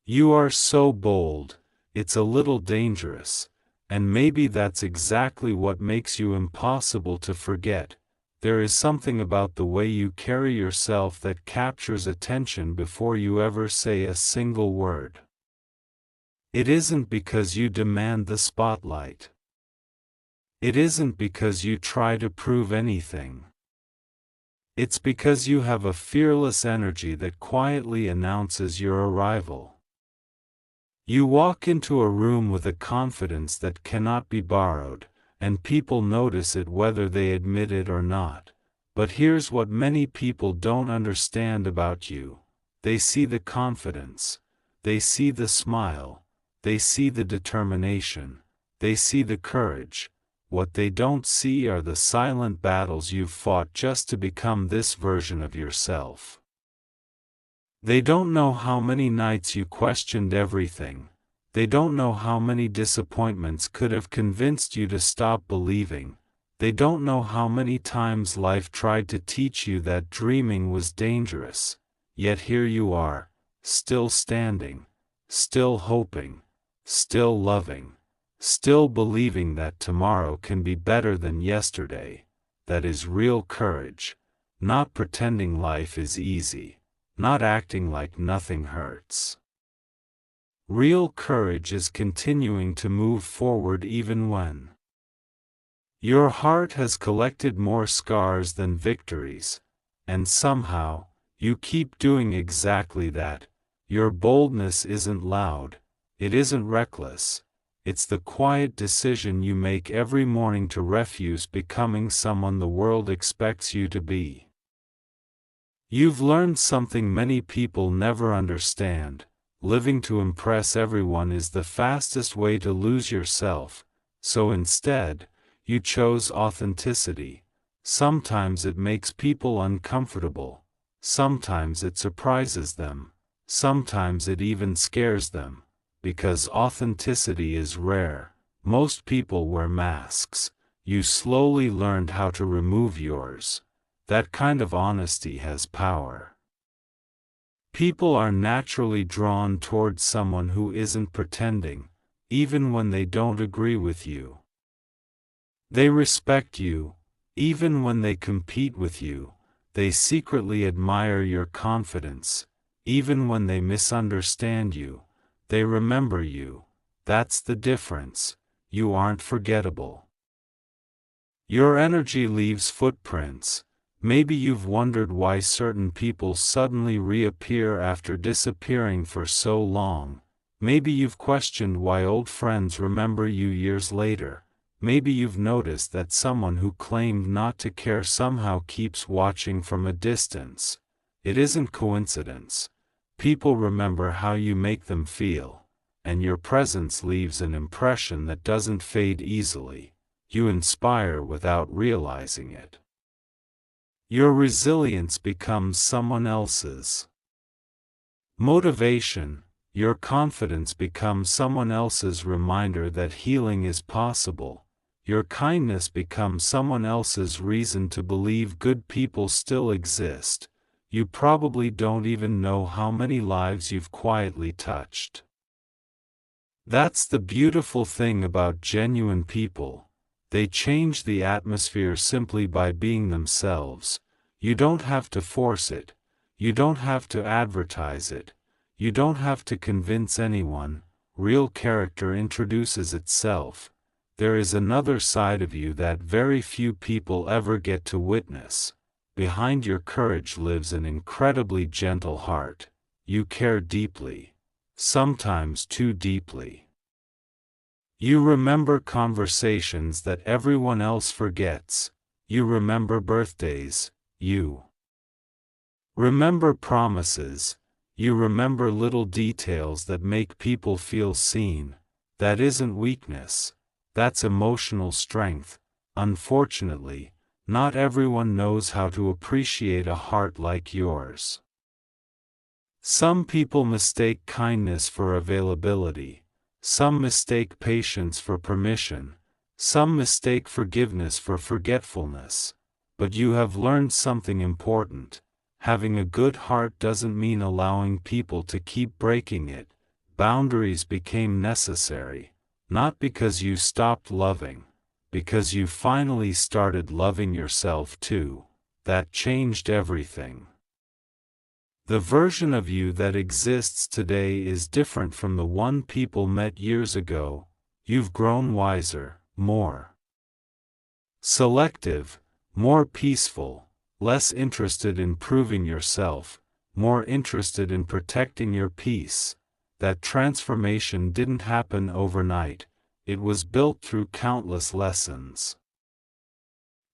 You are so bold, it's a little dangerous, and maybe that's exactly what makes you impossible to forget. There is something about the way you carry yourself that captures attention before you ever say a single word. It isn't because you demand the spotlight. It isn't because you try to prove anything. It's because you have a fearless energy that quietly announces your arrival. You walk into a room with a confidence that cannot be borrowed, and people notice it whether they admit it or not. But here's what many people don't understand about you. They see the confidence. They see the smile. They see the determination. They see the courage. What they don't see are the silent battles you've fought just to become this version of yourself. They don't know how many nights you questioned everything. They don't know how many disappointments could have convinced you to stop believing. They don't know how many times life tried to teach you that dreaming was dangerous. Yet here you are, still standing, still hoping, still loving, still believing that tomorrow can be better than yesterday. That is real courage, not pretending life is easy. Not acting like nothing hurts. Real courage is continuing to move forward even when your heart has collected more scars than victories, and somehow, you keep doing exactly that. Your boldness isn't loud, it isn't reckless, it's the quiet decision you make every morning to refuse becoming someone the world expects you to be. You've learned something many people never understand. Living to impress everyone is the fastest way to lose yourself, so instead, you chose authenticity. Sometimes it makes people uncomfortable. Sometimes it surprises them. Sometimes it even scares them. Because authenticity is rare. Most people wear masks. You slowly learned how to remove yours. That kind of honesty has power. People are naturally drawn towards someone who isn't pretending, even when they don't agree with you. They respect you, even when they compete with you. They secretly admire your confidence, even when they misunderstand you. They remember you. That's the difference. You aren't forgettable. Your energy leaves footprints. Maybe you've wondered why certain people suddenly reappear after disappearing for so long. Maybe you've questioned why old friends remember you years later. Maybe you've noticed that someone who claimed not to care somehow keeps watching from a distance. It isn't coincidence. People remember how you make them feel, and your presence leaves an impression that doesn't fade easily. You inspire without realizing it. Your resilience becomes someone else's motivation. Your confidence becomes someone else's reminder that healing is possible. Your kindness becomes someone else's reason to believe good people still exist. You probably don't even know how many lives you've quietly touched. That's the beautiful thing about genuine people. They change the atmosphere simply by being themselves. You don't have to force it. You don't have to advertise it. You don't have to convince anyone. Real character introduces itself. There is another side of you that very few people ever get to witness. Behind your courage lives an incredibly gentle heart. You care deeply. Sometimes too deeply. You remember conversations that everyone else forgets. You remember birthdays. You remember promises. You remember little details that make people feel seen. That isn't weakness. That's emotional strength. Unfortunately, not everyone knows how to appreciate a heart like yours. Some people mistake kindness for availability. Some mistake patience for permission. Some mistake forgiveness for forgetfulness. But you have learned something important. Having a good heart doesn't mean allowing people to keep breaking it. boundaries became necessary, not because you stopped loving, because you finally started loving yourself too. That changed everything. The version of you that exists today is different from the one people met years ago. You've grown wiser, more selective, more peaceful, less interested in proving yourself, more interested in protecting your peace. That transformation didn't happen overnight. It was built through countless lessons.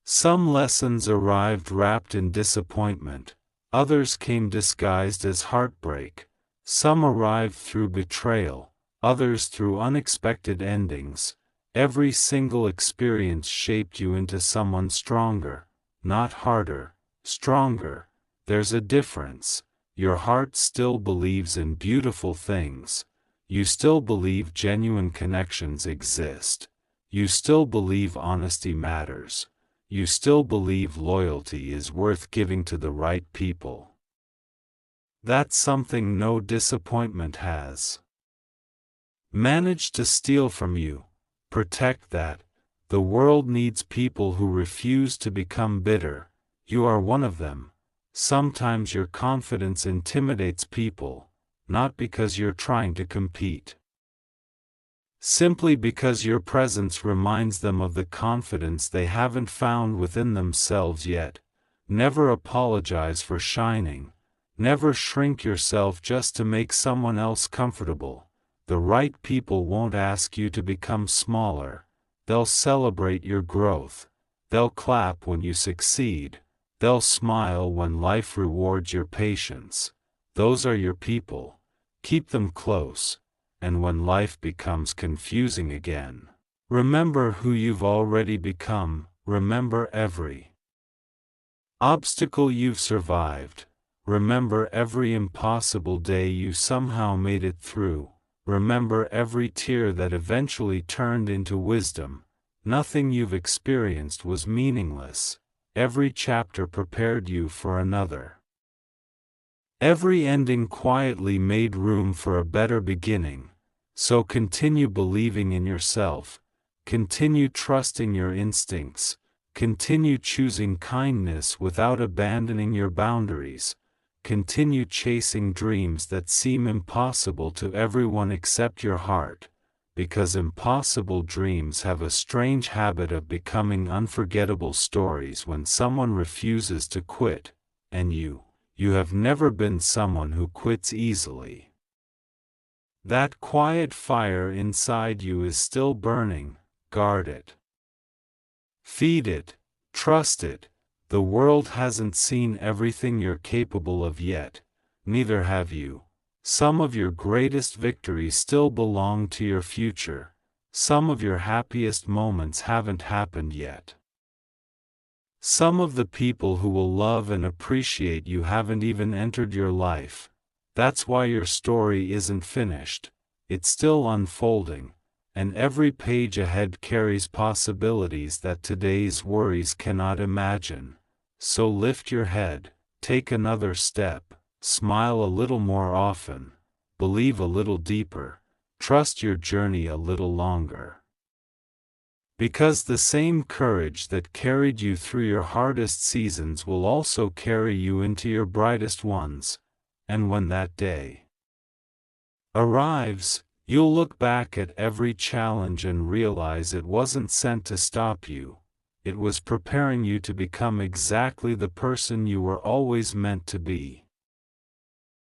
Some lessons arrived wrapped in disappointment, others came disguised as heartbreak. Some arrived through betrayal, others through unexpected endings. Every single experience shaped you into someone stronger, not harder, stronger. There's a difference. Your heart still believes in beautiful things. You still believe genuine connections exist. You still believe honesty matters. You still believe loyalty is worth giving to the right people. That's something no disappointment has managed to steal from you. Protect that. The world needs people who refuse to become bitter. You are one of them. Sometimes your confidence intimidates people, not because you're trying to compete. Simply because your presence reminds them of the confidence they haven't found within themselves yet. Never apologize for shining. Never shrink yourself just to make someone else comfortable. The right people won't ask you to become smaller. They'll celebrate your growth. They'll clap when you succeed. They'll smile when life rewards your patience. Those are your people. Keep them close. And when life becomes confusing again, remember who you've already become. Remember every obstacle you've survived. Remember every impossible day you somehow made it through. Remember every tear that eventually turned into wisdom. Nothing you've experienced was meaningless. Every chapter prepared you for another. Every ending quietly made room for a better beginning. So continue believing in yourself. Continue trusting your instincts. Continue choosing kindness without abandoning your boundaries. Continue chasing dreams that seem impossible to everyone except your heart. Because impossible dreams have a strange habit of becoming unforgettable stories when someone refuses to quit, and you have never been someone who quits easily. That quiet fire inside you is still burning. Guard it. Feed it. Trust it. The world hasn't seen everything you're capable of yet. Neither have you. Some of your greatest victories still belong to your future. Some of your happiest moments haven't happened yet. Some of the people who will love and appreciate you haven't even entered your life. That's why your story isn't finished. It's still unfolding, and every page ahead carries possibilities that today's worries cannot imagine. So lift your head, take another step. Smile a little more often, believe a little deeper, trust your journey a little longer. Because the same courage that carried you through your hardest seasons will also carry you into your brightest ones, and when that day arrives, you'll look back at every challenge and realize it wasn't sent to stop you. It was preparing you to become exactly the person you were always meant to be.